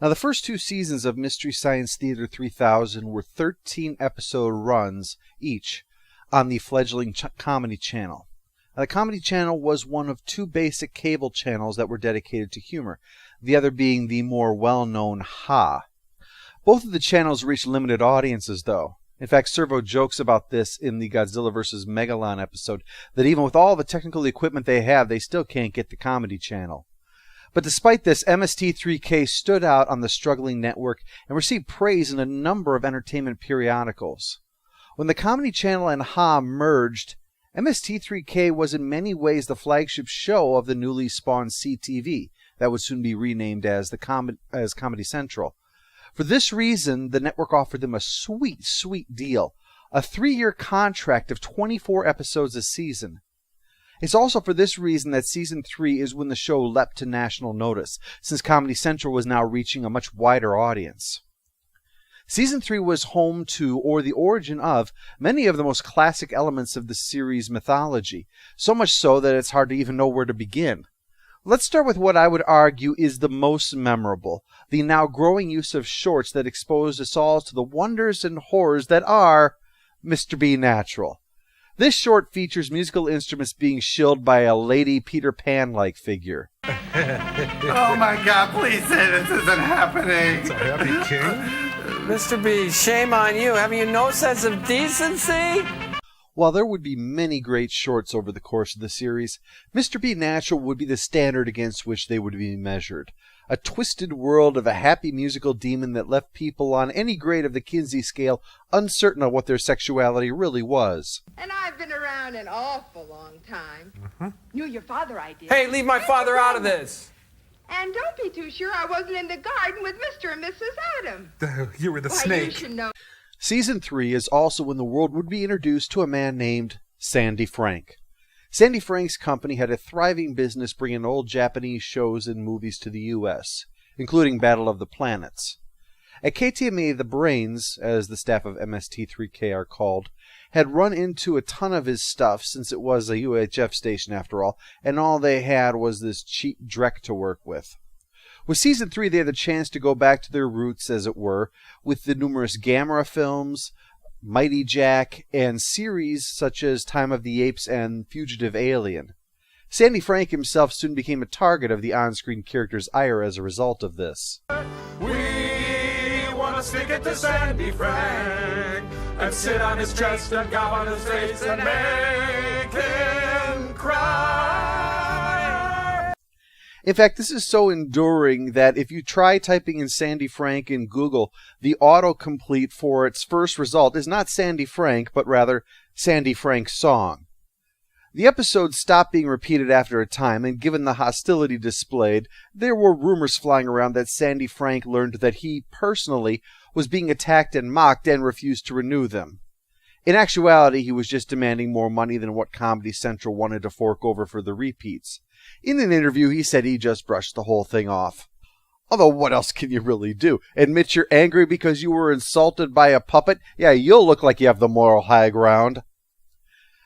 Now, the first 2 seasons of Mystery Science Theater 3000 were 13-episode runs each on the fledgling Comedy Channel. Now, the Comedy Channel was one of 2 basic cable channels that were dedicated to humor, the other being the more well-known Ha. Both of the channels reached limited audiences, though. In fact, Servo jokes about this in the Godzilla vs. Megalon episode, that even with all the technical equipment they have, they still can't get the Comedy Channel. But despite this, MST3K stood out on the struggling network and received praise in a number of entertainment periodicals. When the Comedy Channel and Ha merged, MST3K was in many ways the flagship show of the newly spawned CTV, that would soon be renamed as Comedy Central. For this reason, the network offered them a sweet, sweet deal, a 3-year contract of 24 episodes a season. It's also for this reason that Season 3 is when the show leapt to national notice, since Comedy Central was now reaching a much wider audience. Season 3 was home to, or the origin of, many of the most classic elements of the series' mythology, so much so that it's hard to even know where to begin. Let's start with what I would argue is the most memorable, the now growing use of shorts that expose us all to the wonders and horrors that are Mr. B Natural. This short features musical instruments being shilled by a Lady Peter Pan-like figure. Oh my God, please say this isn't happening. It's a happy king. Mr. B, shame on you. Have you no sense of decency? While there would be many great shorts over the course of the series, Mr. B Natural would be the standard against which they would be measured. A twisted world of a happy musical demon that left people on any grade of the Kinsey scale uncertain of what their sexuality really was. And I've been around an awful long time. Knew your father, I did. Hey, leave my father out of this. And don't be too sure I wasn't in the garden with Mr. and Mrs. Adam. You were the Why, snake. you should know. Season 3 is also when the world would be introduced to a man named Sandy Frank. Sandy Frank's company had a thriving business bringing old Japanese shows and movies to the U.S., including Battle of the Planets. At KTMA, the Brains, as the staff of MST3K are called, had run into a ton of his stuff since it was a UHF station after all, and all they had was this cheap dreck to work with. With Season 3, they had the chance to go back to their roots, as it were, with the numerous Gamera films, Mighty Jack, and series such as Time of the Apes and Fugitive Alien. Sandy Frank himself soon became a target of the on-screen character's ire as a result of this. We want to stick it to Sandy Frank and sit on his chest and gob on his face and make him cry. In fact, this is so enduring that if you try typing in Sandy Frank in Google, the autocomplete for its first result is not Sandy Frank, but rather Sandy Frank's song. The episode stopped being repeated after a time, and given the hostility displayed, there were rumors flying around that Sandy Frank learned that he, personally, was being attacked and mocked and refused to renew them. In actuality, he was just demanding more money than what Comedy Central wanted to fork over for the repeats. In an interview, he said he just brushed the whole thing off. Although, what else can you really do? Admit you're angry because you were insulted by a puppet? Yeah, you'll look like you have the moral high ground.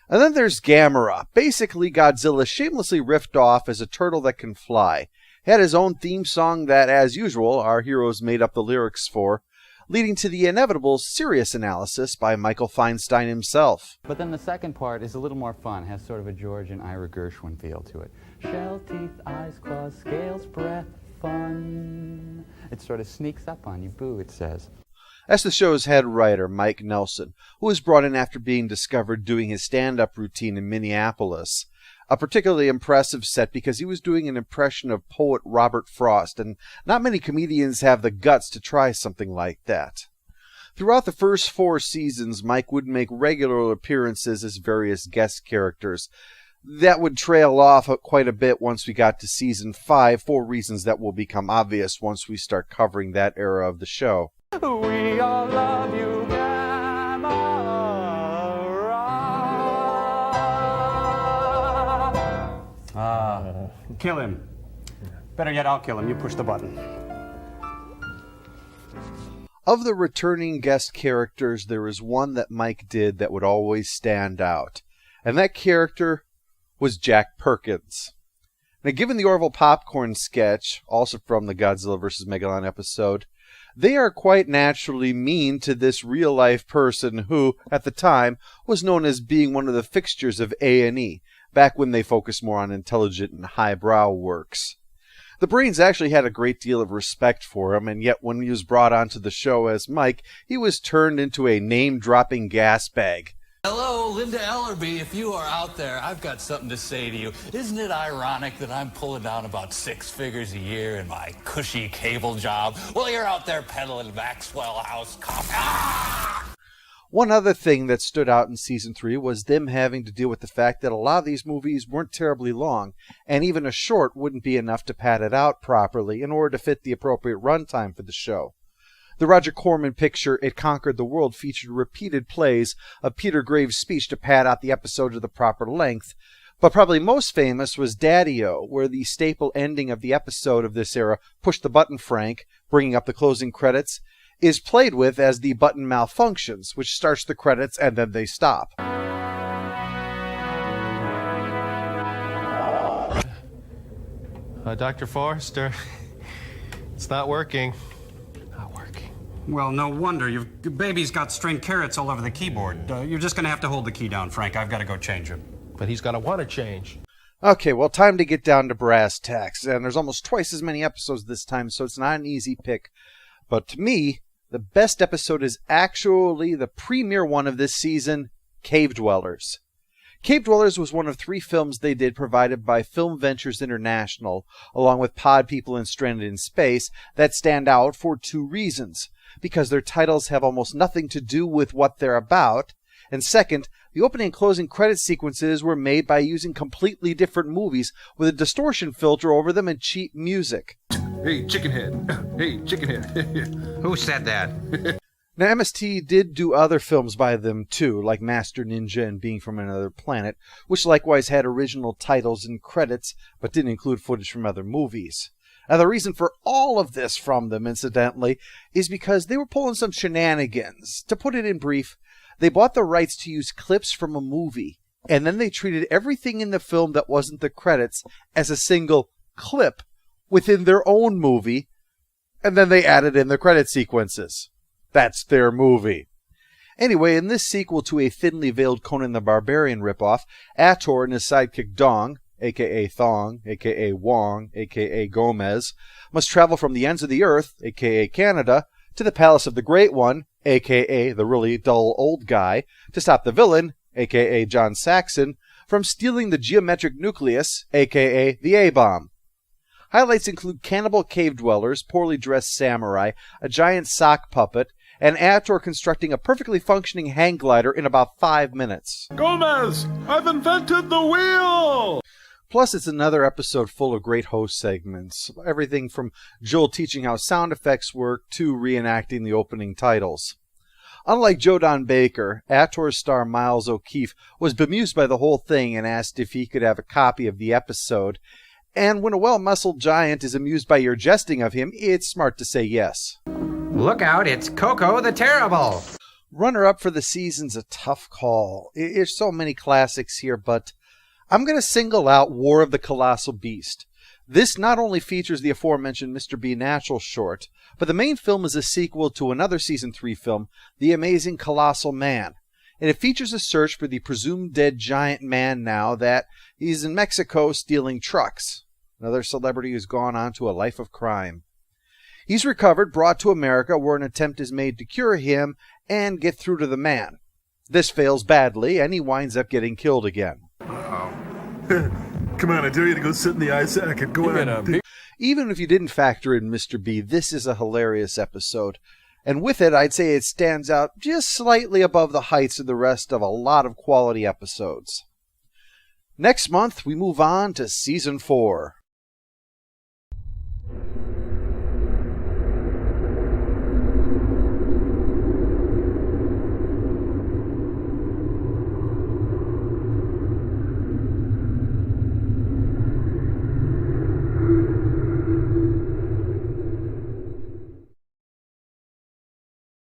And then there's Gamera, basically Godzilla shamelessly riffed off as a turtle that can fly. He had his own theme song that, as usual, our heroes made up the lyrics for, leading to the inevitable serious analysis by Michael Feinstein himself. But then the second part is a little more fun, has sort of a George and Ira Gershwin feel to it. Shell, teeth, eyes, claws, scales, breath, fun. It sort of sneaks up on you, boo, it says. That's the show's head writer, Mike Nelson, who was brought in after being discovered doing his stand-up routine in Minneapolis. A particularly impressive set because he was doing an impression of poet Robert Frost, and not many comedians have the guts to try something like that. Throughout the first 4 seasons, Mike would make regular appearances as various guest characters. That would trail off quite a bit once we got to Season 5, for reasons that will become obvious once we start covering that era of the show. We all love you, Gamera. Kill him. Better yet, I'll kill him. You push the button. Of the returning guest characters, there is one that Mike did that would always stand out. And that character was Jack Perkins. Now, given the Orville popcorn sketch, also from the Godzilla vs. Megalon episode, they are quite naturally mean to this real-life person who, at the time, was known as being one of the fixtures of A&E, back when they focused more on intelligent and highbrow works. The Brains actually had a great deal of respect for him, and yet when he was brought onto the show as Mike, he was turned into a name-dropping gas bag. Hello, Linda Ellerby. If you are out there, I've got something to say to you. Isn't it ironic that I'm pulling down about 6 figures a year in my cushy cable job while you're out there peddling Maxwell House coffee? Ah! One other thing that stood out in Season 3 was them having to deal with the fact that a lot of these movies weren't terribly long, and even a short wouldn't be enough to pad it out properly in order to fit the appropriate runtime for the show. The Roger Corman picture, It Conquered the World, featured repeated plays of Peter Graves' speech to pad out the episode to the proper length, but probably most famous was Daddyo, where the staple ending of the episode of this era, Push the Button, Frank, bringing up the closing credits, is played with as the button malfunctions, which starts the credits and then they stop. Dr. Forrester, it's not working. Well, no wonder. Your baby's got string carrots all over the keyboard. You're just going to have to hold the key down, Frank. I've got to go change him. But he's going to want to change. Okay, well, time to get down to brass tacks. And there's almost twice as many episodes this time, so it's not an easy pick. But to me, the best episode is actually the premiere one of this season, Cave Dwellers. Cave Dwellers was one of 3 films they did provided by Film Ventures International, along with Pod People and Stranded in Space, that stand out for 2 reasons. Because their titles have almost nothing to do with what they're about, and second, the opening and closing credit sequences were made by using completely different movies with a distortion filter over them and cheap music. Hey, chickenhead. Hey, chickenhead. Who said that? Now, MST did do other films by them too, like Master Ninja and Being from Another Planet, which likewise had original titles and credits, but didn't include footage from other movies. Now, the reason for all of this from them, incidentally, is because they were pulling some shenanigans. To put it in brief, they bought the rights to use clips from a movie, and then they treated everything in the film that wasn't the credits as a single clip within their own movie, and then they added in the credit sequences. That's their movie. Anyway, in this sequel to a thinly veiled Conan the Barbarian ripoff, Ator and his sidekick Dong, a.k.a. Thong, a.k.a. Wong, a.k.a. Gomez, must travel from the ends of the earth, a.k.a. Canada, to the Palace of the Great One, a.k.a. the really dull old guy, to stop the villain, a.k.a. John Saxon, from stealing the geometric nucleus, a.k.a. the A-bomb. Highlights include cannibal cave dwellers, poorly dressed samurai, a giant sock puppet, and Ator constructing a perfectly functioning hang glider in about 5 minutes. Gomez, I've invented the wheel! Plus, it's another episode full of great host segments. Everything from Joel teaching how sound effects work to reenacting the opening titles. Unlike Joe Don Baker, Ator's star Miles O'Keefe was bemused by the whole thing and asked if he could have a copy of the episode. And when a well-muscled giant is amused by your jesting of him, it's smart to say yes. Look out, it's Coco the Terrible. Runner-up for the season's a tough call. There's so many classics here, but I'm going to single out War of the Colossal Beast. This not only features the aforementioned Mr. B. Natural short, but the main film is a sequel to another Season 3 film, The Amazing Colossal Man. And it features a search for the presumed dead giant man now that he's in Mexico stealing trucks. Another celebrity who's gone on to a life of crime. He's recovered, brought to America, where an attempt is made to cure him and get through to the man. This fails badly, and he winds up getting killed again. Come on, I dare you to go sit in the ice sack and go on. Even if you didn't factor in Mr. B, this is a hilarious episode. And with it, I'd say it stands out just slightly above the heights of the rest of a lot of quality episodes. Next month, we move on to Season 4.